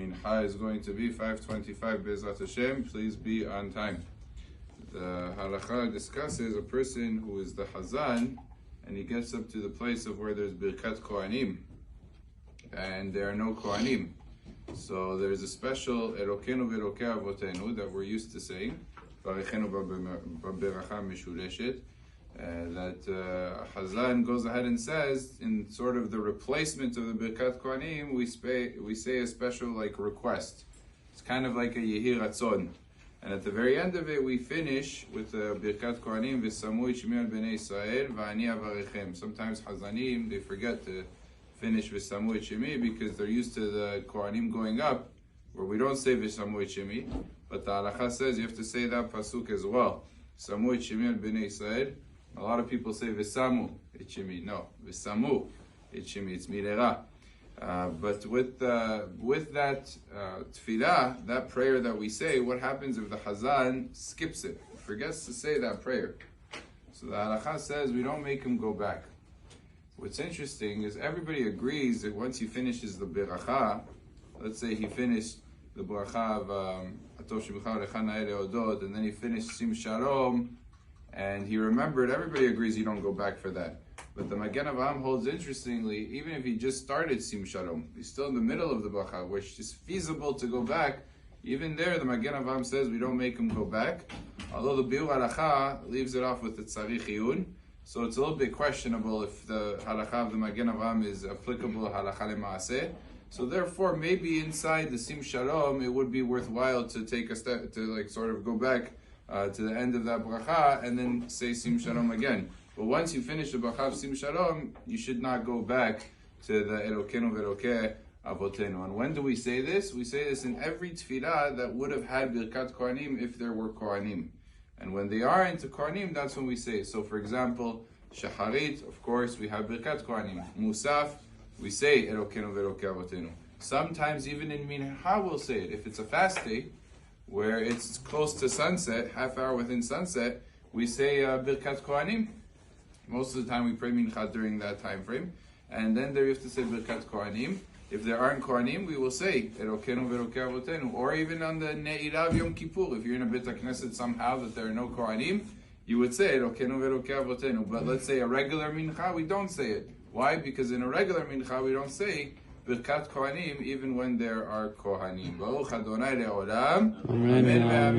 Mincha is going to be 5:25 Be'ezrat Hashem. Please be on time. The Halacha discusses a person who is the Hazan and he gets up to the place of where there's Birkat Kohanim and there are no Kohanim. So there's a special Elokenu v'Elokei Avotenu that we're used to saying, Varechenu b'beracha mishuleshet, that Hazan goes ahead and says, in sort of the replacement of the Birkat Kohanim, we say a special like request. It's kind of like a Yehi Ratzon. And at the very end of it, we finish with the Birkat Kohanim, V'samu Shmi al Bnei Israel, V'ani Avarechem. Sometimes Hazanim, they forget to finish V'samu Shmi because they're used to the Kohanim going up, where we don't say V'samu Shmi, but the Halacha says you have to say that pasuk as well. V'samu Shmi al Bnei Israel. A lot of people say V'samu Shmi. No, V'samu Shmi. It's Mirera. But with that tefillah, that prayer that we say, what happens if the Hazan skips it, forgets to say that prayer? So the Halacha says we don't make him go back. What's interesting is everybody agrees that once he finishes the beracha, let's say he finished the bracha of Atov Shemucha Lecha Na'eh Leodot, and then he finished Sim Shalom, and he remembered, everybody agrees you don't go back for that. But the Magen Avraham holds, interestingly, even if he just started Sim Shalom, he's still in the middle of the bracha, which is feasible to go back. Even there, the Magen Avraham says we don't make him go back. Although the Biur Halacha leaves it off with the Tzarich Iyun, so it's a little bit questionable if the Halacha of the Magen Avraham is applicable Halacha L'Maaseh. So therefore, maybe inside the Sim Shalom, it would be worthwhile to take a step, to like sort of go back to the end of that bracha and then say Sim Shalom again. But once you finish the bracha of Sim Shalom, you should not go back to the Elokenu v'Elokei Avotenu. And when do we say this? We say this in every tefillah that would have had Birkat Kohanim if there were Kohanim. And when they are into Kohanim, that's when we say it. So for example, Shacharit, of course, we have Birkat Kohanim. Musaf, we say Elokenu v'Elokei Avotenu. Sometimes even in Mincha we'll say it. If it's a fast day, where it's close to sunset, half hour within sunset, we say Birkat Kohanim. Most of the time we pray Mincha during that time frame. And then there you have to say Birkat Kohanim. If there aren't Kohanim, we will say Elokenu v'Elokei Avotenu. Or even on the Ne'ilah of Yom Kippur, if you're in a Beit HaKnesset somehow that there are no Kohanim, you would say Elokenu v'Elokei Avotenu. But let's say a regular Mincha, we don't say it. Why? Because in a regular Mincha, we don't say Birkat Kohanim even when there are Kohanim. Baruch Adonai Le'olam. Amen.